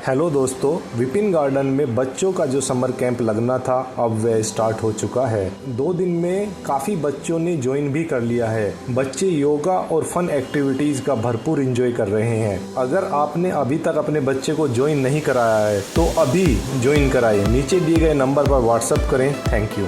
Hello दोस्तों, Vipin garden में बच्चों का जो समर कैंप लगना था अब वह स्टार्ट हो चुका है। 2 दिन में काफ़ी बच्चों ने ज्वाइन भी कर लिया है। बच्चे योगा और फन एक्टिविटीज़ का भरपूर एंजॉय कर रहे हैं। अगर आपने अभी तक अपने बच्चे को ज्वाइन नहीं कराया है तो अभी ज्वाइन कराएं। नीचे दिए गए नंबर पर व्हाट्सएप करें। Thank you.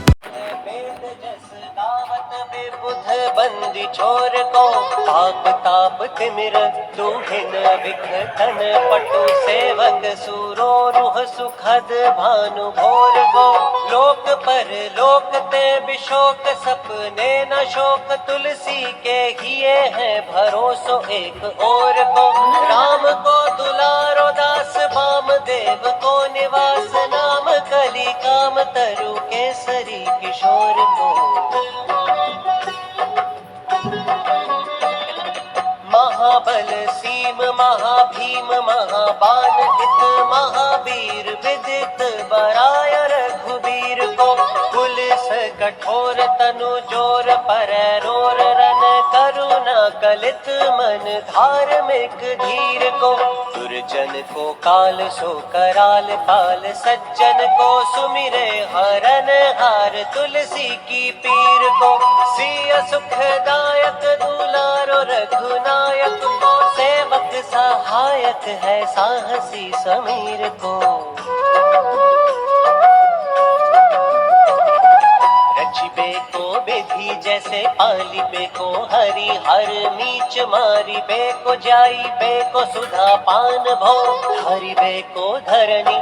बंदी छोर को ताप ताप तिमिर दुहिन विघटन पटु सेवक सूरो रूह सुखद भानु भोर को लोक पर लोक ते विशोक सपने न शोक तुलसी के हिये है भरोसो एक और को राम को दुलारो दास वाम देव को निवास नाम कली काम तरु केसरी किशोर को महाबल सीम महाभीम महाबान इत महावीर विदित बराय रघुबीर को पुलिस कठोर तनु जोर पर रोर रन करुणा कलित मन धार्मिक धीर को दुर्जन को काल सो कराल पाल सज्जन को सुमिरे हरन हार तुलसी की पीर को सिय सुखदायक दुलारो रघुनायक को सेवक सहायक है साहसी समीर को रचिबे को बेधी जैसे पालिबे को हरि हर मीच मारी बे को जाई बे को सुधा पान भो हरिबे को धरणी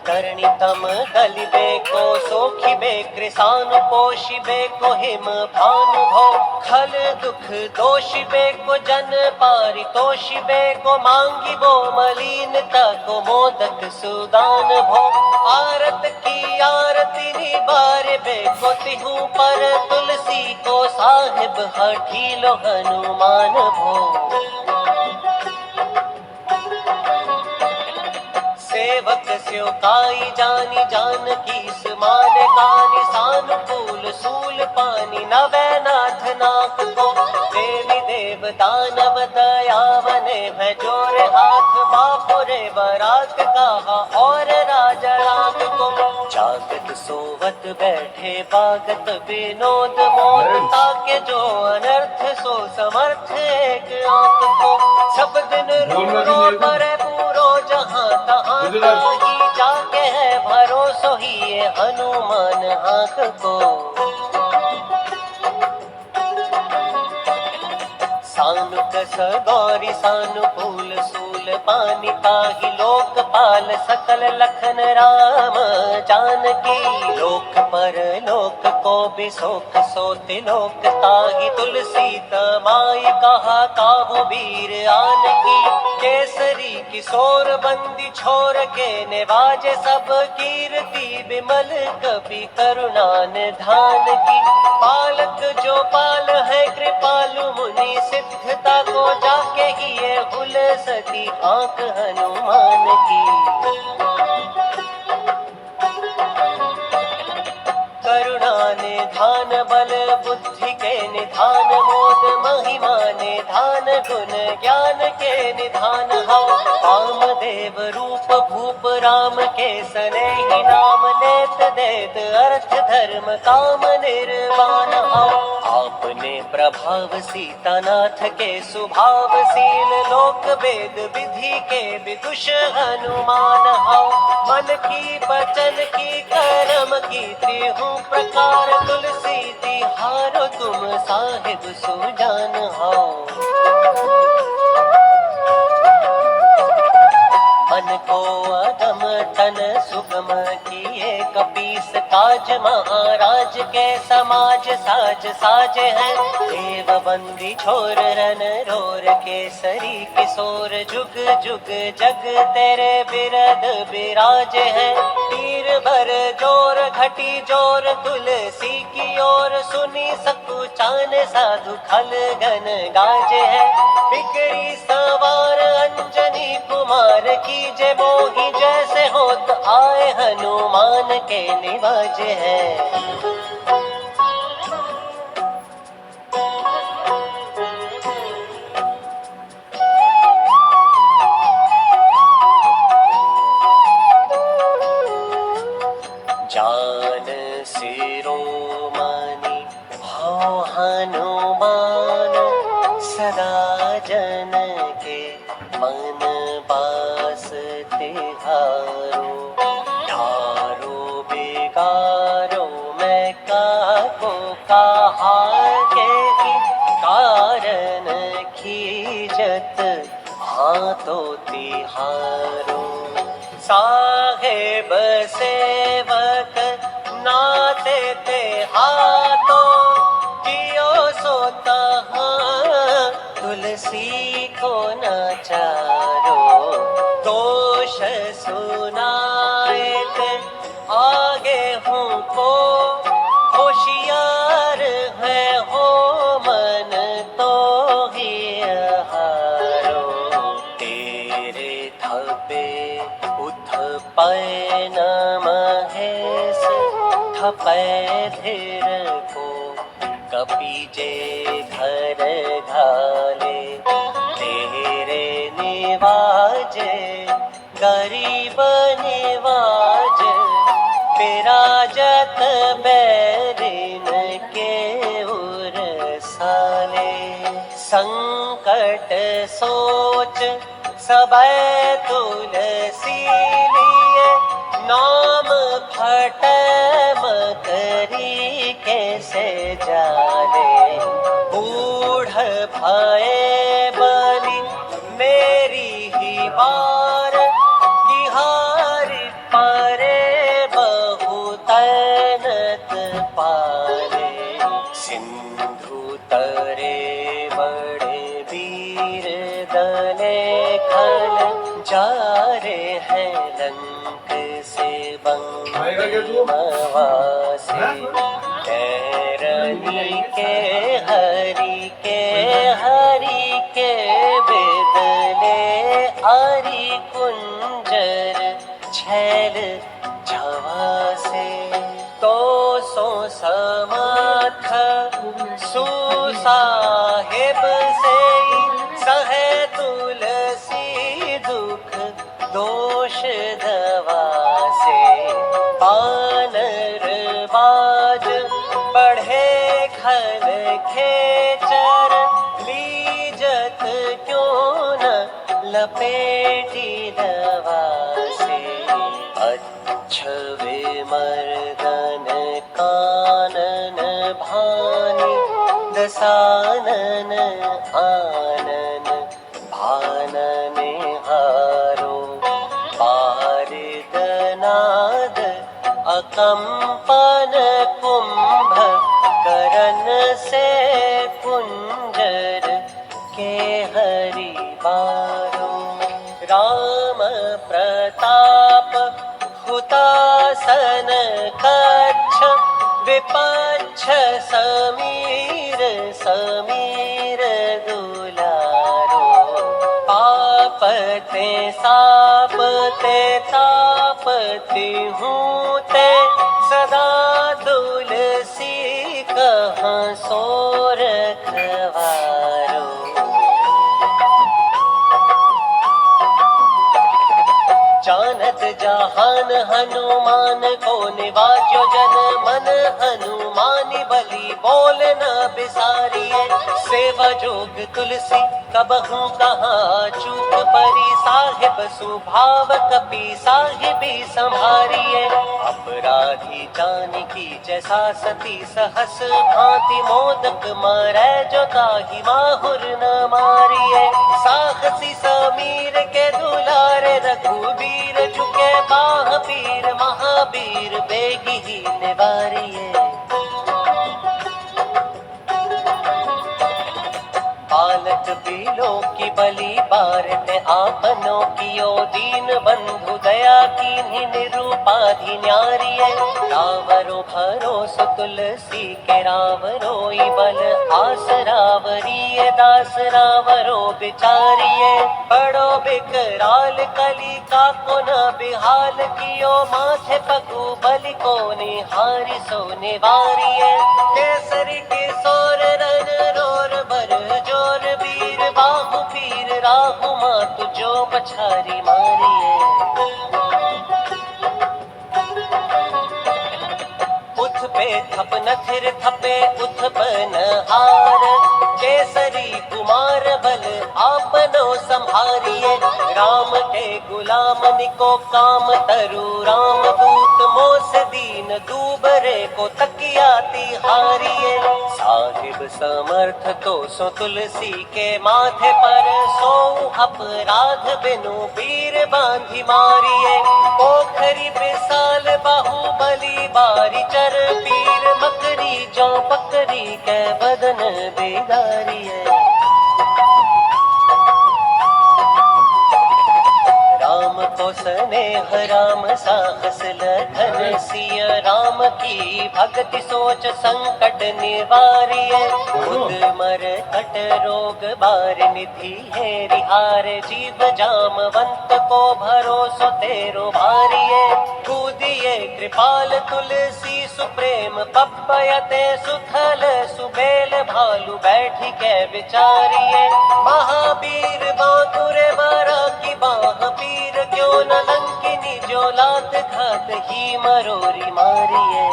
करणी तम गलिबे को सोखिबे कृसान पोषिबे को हिम भानु भो खल दुख दोषिबे को जन पारितोषिबे को मांगिबो मलिनता को मोदक सुदान भो आरत की आरती निबारबे को तिहु पर तुलसी को साहिब हठीलो हनुमान भो सेवक स्यो काई जानी जान की समान कानी सानुकूल सूल पानी नवै नाथ नाक को देवी देव दानव दयावने भजोर हाथ बापुरे बरात कहा और राजा राग को जागत सोवत बैठे बागत विनोद मोद ताके जो अनर्थ सो समर्थ एक आंख को सब दिन रो पर पूरो जहां तहां ही जाके है भरोसो ही ये हनुमान आंख को सानुक सगौरी सानुकूल सूल पानी ताहि लोकपाल सकल लखन राम जानकी लोक पर लोक को बिसोख सोति लोक ताहि तुलसी तमाई कहा काहू वीर आन की केसरी किशोर बंदी छोर के निवाजे सब कीर्ति विमल कवि करुणा निधान की पालक जो पाल है कृपालु मुनि सिद्धता को जाके ही ये भूल सती आंख हनुमान की करुणा निधान बल बुद्धि के निधान मोद महिमा निधान गुण ज्ञान के निधान हव वामदेव रूप भूप राम के सनेहि नाम नेत देत अर्थ धर्म काम निर्वाण हव आपने प्रभाव सीतानाथ के सुभावशील लोक वेद विधि के विदुष हनुमान हव मन की बचन की कर्म की त्रिहु प्रकार तुलसी तिहारो तुम साहिब सुजान हो मन को अदम तन सुगम किए कपीस काज महाराज के समाज साज साज है देव बंदी छोर रन रोर केसरी किशोर जुग जुग जग तेरे बिरद बिराज है तीर भर जोर घटी जोर तुलसी की ओर सुनी सकु चान साधु खल गन गाज है बिगड़ी सवार अंजनी कुमार की जय मोही जैसे होत आए हनुमान के निवाज है के मन बास तिहारो यारो बेगारो मैं काको कहा के कारण खीजत हाथो तिहारो साहेब सेवक नाते ते हाथो जियो सोता तुलसी को नचारो दोष सुनाए ते आगे हूँ को होशियार है हो मन तो ही हारो तेरे थपे उथ पै न महेश थपै धीर को कपी जे घर घाले तेरे निवाजे गरीब निवाज विराजत बैरिन के उर साले संकट सोच सबे तुलसी लिए नाम फट मकरी कैसे जाने बूढ़ भये बनी मेरी ही बार तिहारी परे बहुतनत पाले सिंधु तरे बड़े वीर दले खल जा रे हैं लंक से बंगवासे रनी के हरि के बेदले आरी कुंजर छैल छवा से तो सो समाथ सुसाहेब से सहे तुलसी दुख दोष दवा से बानर बाज बढ़े खल खेचर लीजत क्यों न लपेटी दवा से अच्छवे मर्दन कानन भानी दसानन आनन भानन हारो पारिदनाद अकंपन कुंभ करन से कुंजर के हरि बारो राम प्रताप हुतासन कच्छ विपच्छ समीर समीर दुलारो पापते सापते तापति हूँ ते सदा तुलसी कहाँ सो रखवारो जानत जहान हनुमान को निवाजो जन मन हनुमानी बलि बोल न बिसारिए सेवा जोग तुलसी कबहू कहाँ चूक परी साहिब सुभाव कपि साहिबी संभारिए अपराधी जानकी जैसा सती सहस भांति मोदक मारै जो ताहि माहुर न मारिए साहसी समीर के दुलारे रघुबीर झुके बाह पीर महावीर बेगी ही निवारिए बालक बिलो की बलि बारते आपनों कियो दीन बंधु दया कीन्ही निरूपाधि न्यारिये रावरो भरोसो तुलसी के रावरोई बल आस रावरिये दास रावरो बिचारिये बड़ो बिकराल कली का को न बिहाल कियो माथे पगु बलि को निहारी सो निवारिये केसरी किशोर रन रोर बर जोर वीर बाहु पीर राहु मातु जो पछारी मारिये उठ पे पे थप नथिर थपे उत्पन्न हार, केसरी कुमार बल आपनो संहारिए, राम के गुलाम निको काम तरु, राम दूत मोस दीन दूबरे को तकियाती हारिए, साहिब समर्थ तो सो तुलसी के माथे पर, सो अपराध बिनु पीर बांधी मारिए, पोखरी विशाल बाहुबली बारी चर, पीर मकरी जो पकरी के बदन बेदारिए, राम को स्नेह राम साहस लखन सिय, राम की भक्ति सोच संकट निवारिये, बुध मर कट रोग बार निधि है रिहार, जीव जामवंत को भरोसो तेरो भारिये, कूदिए कृपाल तुलसी सुप्रेम पप्पयते, सुथल सुबेल भालू बैठी के विचारिये, महावीर बांकुरे बारा की बाह पीर, क्यों न लंकिनी जो लात घात ही मरोरी मारिए,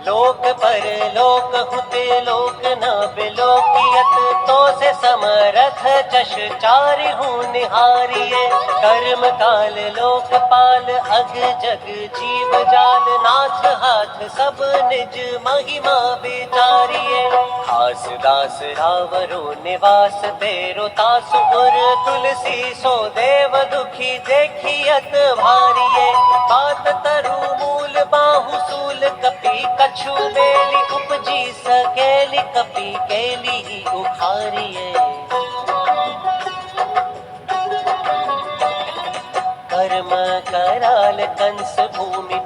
लोक पर लोक हुते लोक न बिलोकियत, तो से समरथ चश चारि हूँ निहारिये, कर्म काल लोकपाल अग जग जीव जाल, नाथ हाथ सब निज महिमा विचारिये, खास दास रावरो निवास तेरो तासु उर, तुलसी सो देव दुखी देखियत भारिये, बात तरु मूल बाहु सूल कपि कछु बेली, उपजी सकेली कपि केली ही उखारिये, कर्म कराल कंस भूमि